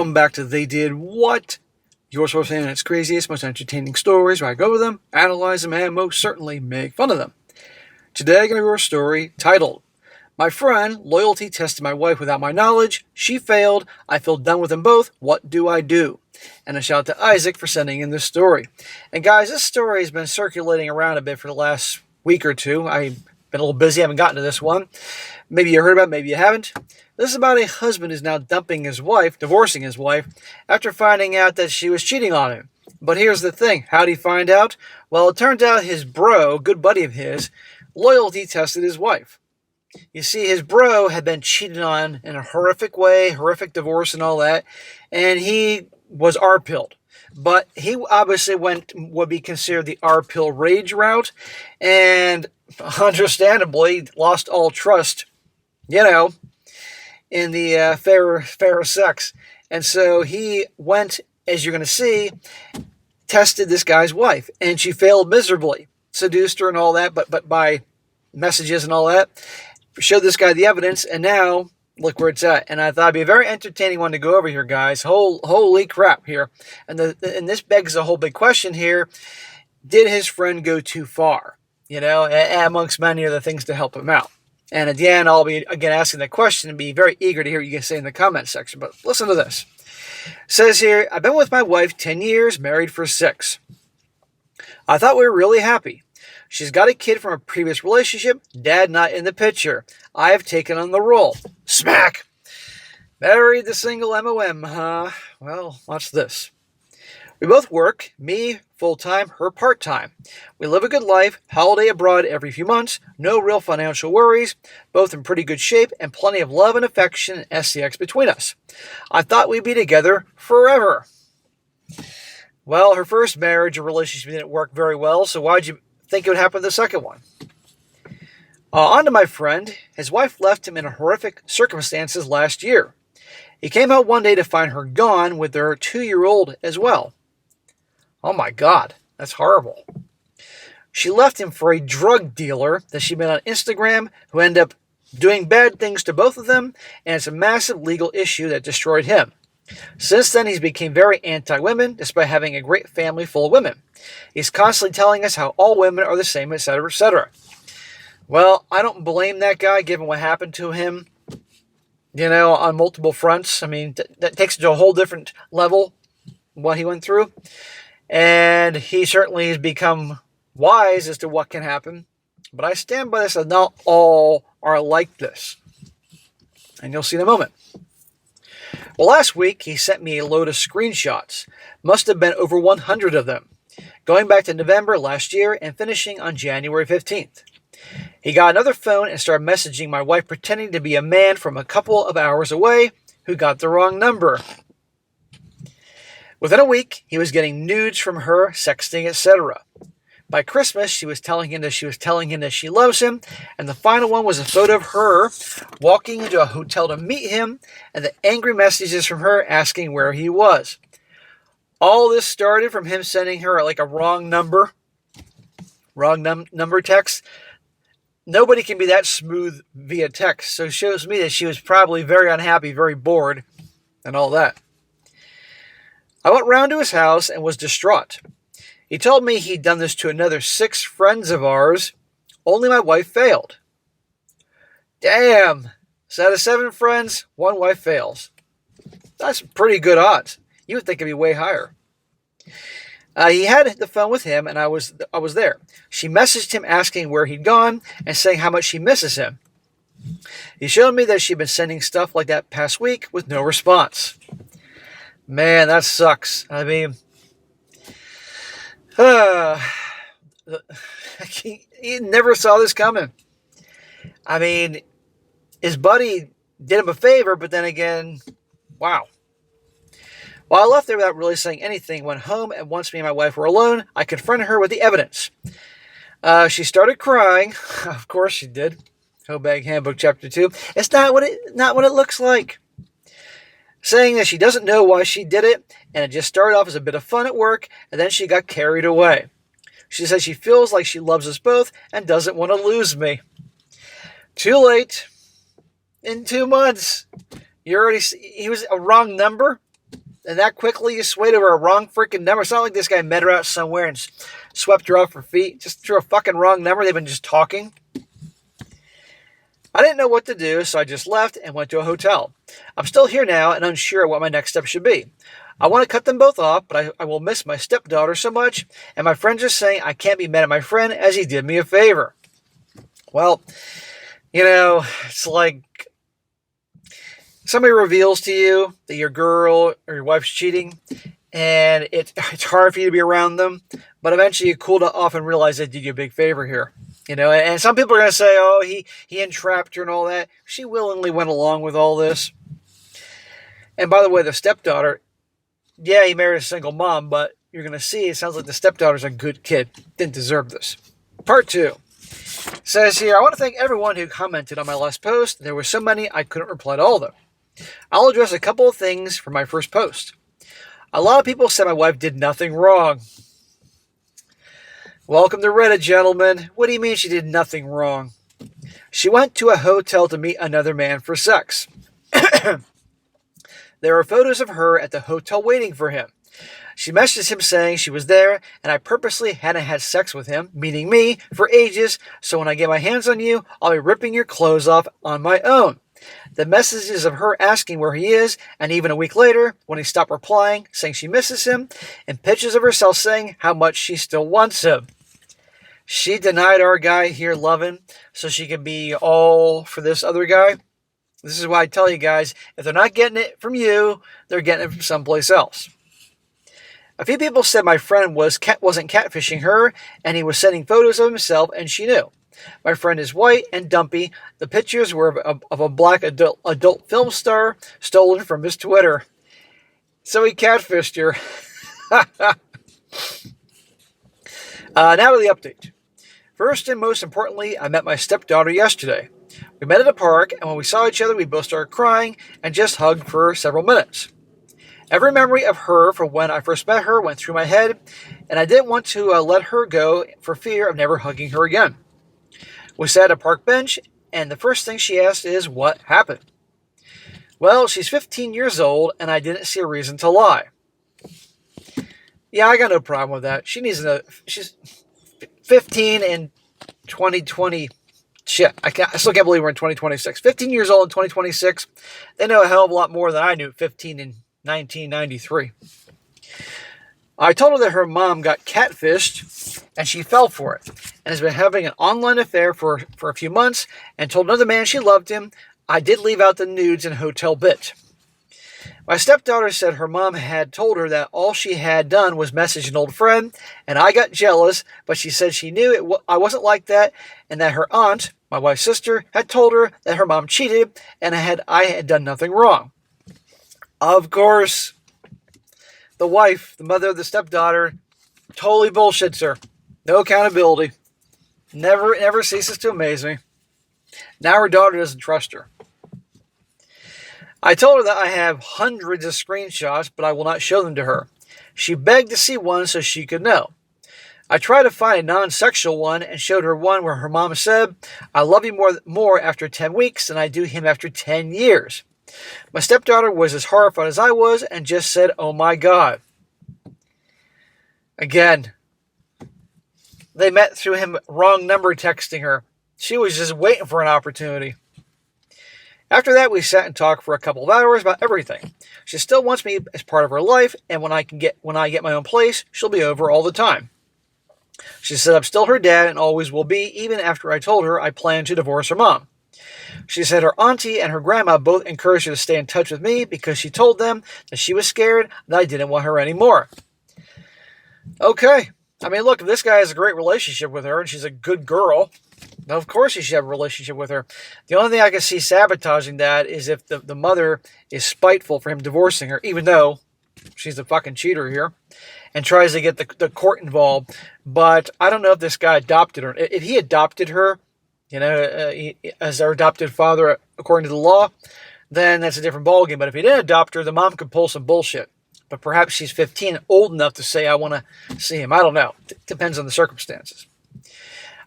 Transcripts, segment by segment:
Welcome back to They Did What? Your source for its craziest, most entertaining stories where I go over them, analyze them, and most certainly make fun of them. Today I'm going to read a story titled, My Friend Loyalty Tested My Wife Without My Knowledge. She Failed. I Feel Done with Them Both. What do I do? And a shout out to Isaac for sending in this story. And guys, this story has been circulating around a bit for the last week or two. I've been a little busy, haven't gotten to this one. Maybe you heard about it, maybe you haven't. This is about a husband who's now divorcing his wife, after finding out that she was cheating on him. But here's the thing. How'd he find out? Well, it turns out his bro, good buddy of his, loyalty tested his wife. You see, his bro had been cheated on in a horrific way, horrific divorce and all that, and he was R-pilled. But he obviously would be considered the R-pill rage route, and understandably lost all trust, in the fairer sex. And so he went, as you're going to see, tested this guy's wife, and she failed miserably. Seduced her and all that, but by messages and all that. Showed this guy the evidence, and now look where it's at. And I thought it'd be a very entertaining one to go over here, guys. Holy crap here. And this begs a whole big question here. Did his friend go too far? Amongst many other things to help him out. And at the end, I'll be, again, asking that question and be very eager to hear what you guys say in the comment section. But listen to this. It says here, I've been with my wife 10 years, married for 6. I thought we were really happy. She's got a kid from a previous relationship, dad not in the picture. I have taken on the role. Smack! Married the single MOM, huh? Well, watch this. We both work, me full-time, her part-time. We live a good life, holiday abroad every few months, no real financial worries, both in pretty good shape, and plenty of love and affection and SCX between us. I thought we'd be together forever. Well, her first marriage or relationship didn't work very well, so why'd you think it would happen to the second one? On to my friend. His wife left him in horrific circumstances last year. He came out one day to find her gone with their 2-year-old as well. Oh my God, that's horrible. She left him for a drug dealer that she met on Instagram who ended up doing bad things to both of them, and it's a massive legal issue that destroyed him. Since then, he's become very anti-women, despite having a great family full of women. He's constantly telling us how all women are the same, etc., etc. Well, I don't blame that guy, given what happened to him, on multiple fronts. I mean, that takes it to a whole different level, what he went through. And he certainly has become wise as to what can happen. But I stand by this, that not all are like this. And you'll see in a moment. Well, last week, he sent me a load of screenshots. Must have been over 100 of them, going back to November last year and finishing on January 15th. He got another phone and started messaging my wife pretending to be a man from a couple of hours away who got the wrong number. Within a week, he was getting nudes from her, sexting, etc. By Christmas, she was telling him that she loves him, and the final one was a photo of her walking into a hotel to meet him, and the angry messages from her asking where he was. All this started from him sending her like a wrong number text. Nobody can be that smooth via text, so it shows me that she was probably very unhappy, very bored, and all that. I went round to his house and was distraught. He told me he'd done this to another 6 friends of ours. Only my wife failed. Damn. So out of 7 friends, 1 wife fails. That's pretty good odds. You would think it'd be way higher. He had the phone with him, and I was there. She messaged him asking where he'd gone and saying how much she misses him. He showed me that she'd been sending stuff like that past week with no response. Man, that sucks. I mean, he never saw this coming. I mean, his buddy did him a favor, but then again, wow. While I left there without really saying anything, went home, and once me and my wife were alone, I confronted her with the evidence. She started crying. Of course she did. Hobag Handbook Chapter 2. It's not what it looks like. Saying that she doesn't know why she did it, and it just started off as a bit of fun at work, and then she got carried away. She says she feels like she loves us both and doesn't want to lose me. Too late. In 2 months. He was a wrong number. And that quickly you swayed over a wrong freaking number. It's not like this guy met her out somewhere and swept her off her feet. Just threw a fucking wrong number. They've been just talking. I didn't know what to do, so I just left and went to a hotel. I'm still here now and unsure what my next step should be. I want to cut them both off, but I will miss my stepdaughter so much, and my friends are saying I can't be mad at my friend as he did me a favor. Well, it's like somebody reveals to you that your girl or your wife's cheating, and it's hard for you to be around them, but eventually you cool off and realize they did you a big favor here. And some people are going to say, oh, he entrapped her and all that. She willingly went along with all this. And by the way, the stepdaughter, yeah, he married a single mom, but you're going to see it sounds like the stepdaughter's a good kid. Didn't deserve this. Part 2. Says here, I want to thank everyone who commented on my last post. There were so many I couldn't reply to all of them. I'll address a couple of things from my first post. A lot of people said my wife did nothing wrong. Welcome to Reddit, gentlemen. What do you mean she did nothing wrong? She went to a hotel to meet another man for sex. There are photos of her at the hotel waiting for him. She messaged him saying she was there, and I purposely hadn't had sex with him, meaning me, for ages, so when I get my hands on you, I'll be ripping your clothes off on my own. The messages of her asking where he is, and even a week later, when he stopped replying, saying she misses him, and pictures of herself saying how much she still wants him. She denied our guy here loving so she could be all for this other guy. This is why I tell you guys, if they're not getting it from you, they're getting it from someplace else. A few people said my friend wasn't catfishing her, and he was sending photos of himself, and she knew. My friend is white and dumpy. The pictures were of a black adult film star stolen from his Twitter. So he catfished her. Now to the update. First and most importantly, I met my stepdaughter yesterday. We met at a park, and when we saw each other, we both started crying and just hugged for several minutes. Every memory of her from when I first met her went through my head, and I didn't want to let her go for fear of never hugging her again. We sat at a park bench, and the first thing she asked is, what happened? Well, she's 15 years old, and I didn't see a reason to lie. Yeah, I got no problem with that. She's 15 in 2020. Shit, I still can't believe we're in 2026. 15 years old in 2026. They know a hell of a lot more than I knew at 15 in 1993. I told her that her mom got catfished, and she fell for it, and has been having an online affair for a few months, and told another man she loved him. I did leave out the nudes and hotel bit. My stepdaughter said her mom had told her that all she had done was message an old friend, and I got jealous, but she said she knew I wasn't like that, and that her aunt, my wife's sister, had told her that her mom cheated, and I had done nothing wrong. Of course, the wife, the mother of the stepdaughter, totally bullshits her. No accountability. Never ceases to amaze me. Now her daughter doesn't trust her. I told her that I have hundreds of screenshots, but I will not show them to her. She begged to see one so she could know. I tried to find a non-sexual one and showed her one where her mom said, I love you more after 10 weeks than I do him after 10 years. My stepdaughter was as horrified as I was and just said, oh my God. Again, they met through him wrong number texting her. She was just waiting for an opportunity. After that, we sat and talked for a couple of hours about everything. She still wants me as part of her life, and when I get my own place, she'll be over all the time. She said I'm still her dad and always will be, even after I told her I plan to divorce her mom. She said her auntie and her grandma both encouraged her to stay in touch with me because she told them that she was scared that I didn't want her anymore. Okay. I mean, look, if this guy has a great relationship with her and she's a good girl, of course he should have a relationship with her. The only thing I can see sabotaging that is if the mother is spiteful for him divorcing her, even though she's a fucking cheater here, and tries to get the court involved. But I don't know if this guy adopted her. If he adopted her, as our adopted father, according to the law, then that's a different ballgame. But if he didn't adopt her, the mom could pull some bullshit. But perhaps she's 15 and old enough to say, I want to see him. I don't know. Depends on the circumstances.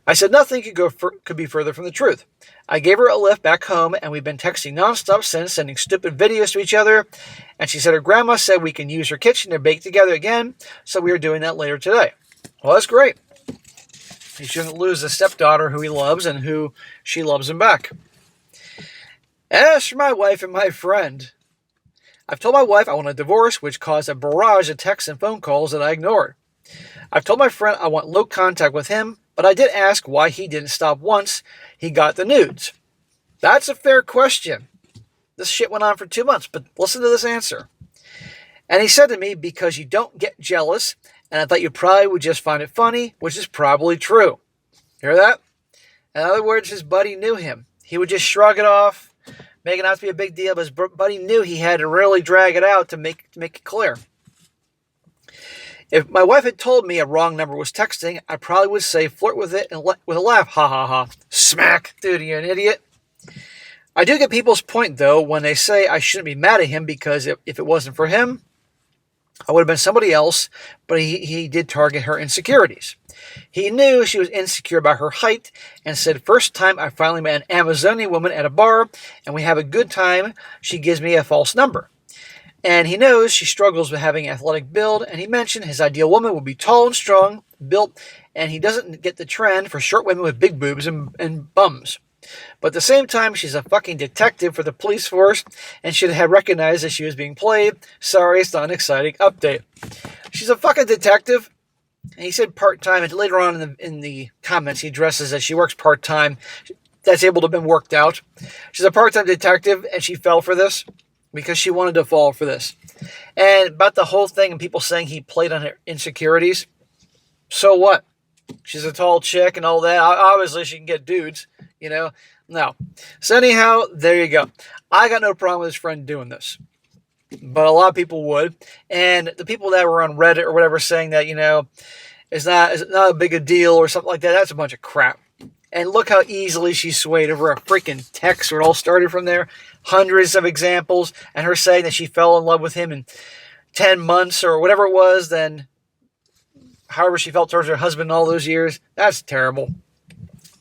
I said nothing could be further from the truth. I gave her a lift back home, and we've been texting nonstop since, sending stupid videos to each other. And she said her grandma said we can use her kitchen to bake together again, so we are doing that later today. Well, that's great. He shouldn't lose a stepdaughter who he loves and who she loves him back. As for my wife and my friend, I've told my wife I want a divorce, which caused a barrage of texts and phone calls that I ignored. I've told my friend I want low contact with him, but I did ask why he didn't stop once he got the nudes. That's a fair question. This shit went on for 2 months, but listen to this answer. And he said to me, because you don't get jealous, and I thought you probably would just find it funny, which is probably true. Hear that? In other words, his buddy knew him. He would just shrug it off, make it not to be a big deal, but his buddy knew he had to really drag it out to make it clear. If my wife had told me a wrong number was texting, I probably would say flirt with it and with a laugh. Ha ha ha. Smack. Dude, you're an idiot. I do get people's point, though, when they say I shouldn't be mad at him because if it wasn't for him, I would have been somebody else, but he did target her insecurities. He knew she was insecure about her height and said, first time I finally met an Amazonian woman at a bar and we have a good time, she gives me a false number. And he knows she struggles with having an athletic build, and he mentioned his ideal woman would be tall and strong, built, and he doesn't get the trend for short women with big boobs and bums. But at the same time, she's a fucking detective for the police force and should have recognized that she was being played. Sorry, it's not an exciting update. She's a fucking detective. And he said part-time, and later on in the comments, he addresses that she works part-time. That's able to have been worked out. She's a part-time detective, and she fell for this because she wanted to fall for this. And about the whole thing and people saying he played on her insecurities, so what? She's a tall chick and all that. Obviously, she can get dudes, No. So anyhow, there you go. I got no problem with his friend doing this. But a lot of people would. And the people that were on Reddit or whatever saying that, it's not a big a deal or something like that, that's a bunch of crap. And look how easily she swayed over a freaking text where it all started from there. Hundreds of examples. And her saying that she fell in love with him in 10 months or whatever it was, then however she felt towards her husband all those years. That's terrible.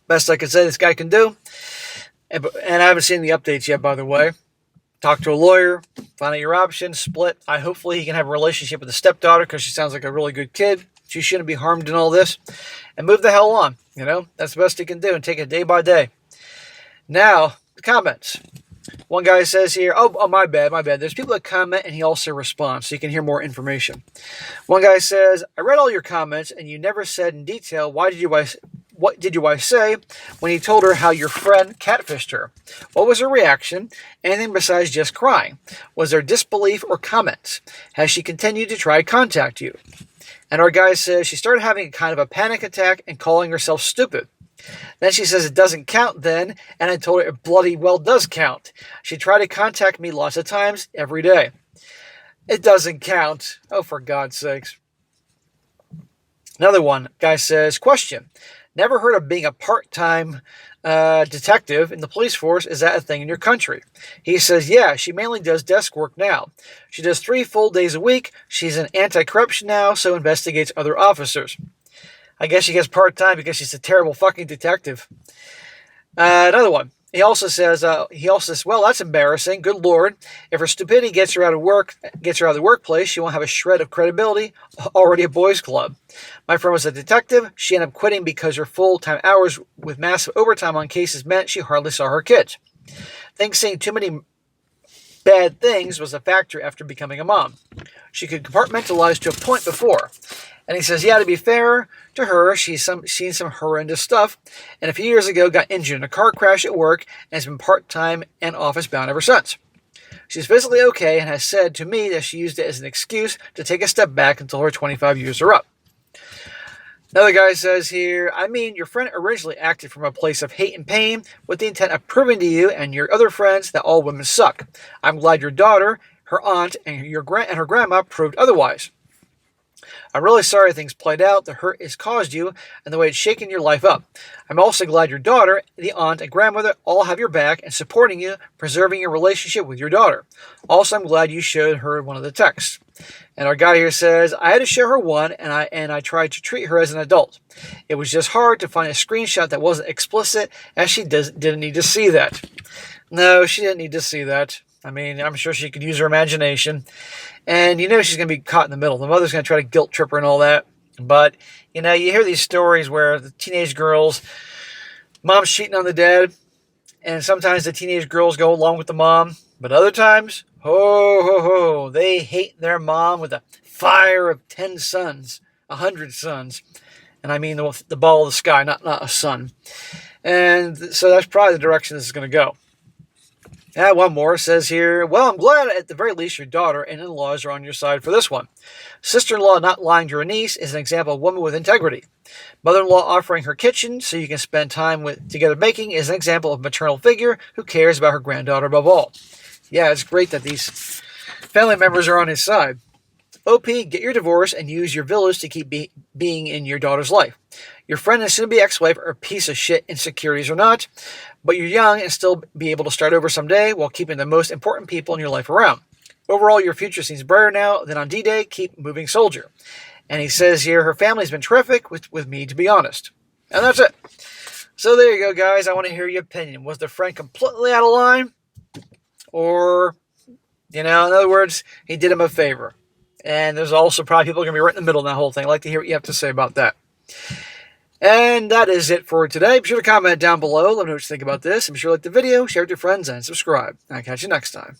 Best I could say this guy can do. And I haven't seen the updates yet, by the way. Talk to a lawyer, find out your options, split. Hopefully he can have a relationship with the stepdaughter because she sounds like a really good kid. She shouldn't be harmed in all this. And move the hell on. That's the best he can do and take it day by day. Now, the comments. One guy says here, oh, my bad. There's people that comment and he also responds so you can hear more information. One guy says, I read all your comments and you never said in detail what did your wife say when you told her how your friend catfished her? What was her reaction? Anything besides just crying? Was there disbelief or comments? Has she continued to try to contact you? And our guy says she started having kind of a panic attack and calling herself stupid. Then she says it doesn't count then, and I told her it bloody well does count. She tried to contact me lots of times every day. It doesn't count. Oh, for God's sakes. Another one, guy says, question. Never heard of being a part-time detective in the police force. Is that a thing in your country? He says, yeah, she mainly does desk work now. She does 3 full days a week. She's an anti-corruption now, so investigates other officers. I guess she gets part-time because she's a terrible fucking detective. Another one. He also says, well, that's embarrassing. Good Lord. If her stupidity gets her out of the workplace, she won't have a shred of credibility. Already a boys' club. My friend was a detective. She ended up quitting because her full-time hours with massive overtime on cases meant she hardly saw her kids. I think seeing too many bad things was a factor after becoming a mom. She could compartmentalize to a point before. And he says, yeah, to be fair to her, she's seen some horrendous stuff, and a few years ago got injured in a car crash at work and has been part-time and office-bound ever since. She's physically okay and has said to me that she used it as an excuse to take a step back until her 25 years are up. Another guy says here, your friend originally acted from a place of hate and pain with the intent of proving to you and your other friends that all women suck. I'm glad your daughter, her aunt, and her grandma proved otherwise. I'm really sorry things played out, the hurt it's caused you, and the way it's shaken your life up. I'm also glad your daughter, the aunt, and grandmother all have your back and supporting you, preserving your relationship with your daughter. Also, I'm glad you showed her one of the texts. And our guy here says, I had to show her one, and I tried to treat her as an adult. It was just hard to find a screenshot that wasn't explicit, as she didn't need to see that. No, she didn't need to see that. I mean, I'm sure she could use her imagination. And you know she's going to be caught in the middle. The mother's going to try to guilt trip her and all that. But, you know, you hear these stories where the teenage girls, mom's cheating on the dad, and sometimes the teenage girls go along with the mom. But other times, ho, ho, ho, they hate their mom with a fire of 10 suns, 100 suns. And I mean the ball of the sky, not a sun. And so that's probably the direction this is going to go. One more says here, well, I'm glad at the very least your daughter and in-laws are on your side for this one. Sister-in-law not lying to her niece is an example of a woman with integrity. Mother-in-law offering her kitchen so you can spend time together baking is an example of a maternal figure who cares about her granddaughter above all. Yeah, it's great that these family members are on his side. OP, get your divorce and use your village to keep being in your daughter's life. Your friend and soon-to-be ex-wife are a piece of shit, insecurities or not, but you're young and still be able to start over someday while keeping the most important people in your life around. Overall, your future seems brighter now than on D-Day. Keep moving, soldier. And he says here, her family's been terrific with me, to be honest. And that's it. So there you go, guys. I want to hear your opinion. Was the friend completely out of line? Or, you know, in other words, he did him a favor. And there's also probably people going to be right in the middle of that whole thing. I'd like to hear what you have to say about that. And that is it for today. Be sure to comment down below. Let me know what you think about this. And be sure to like the video, share it with your friends, and subscribe. I'll catch you next time.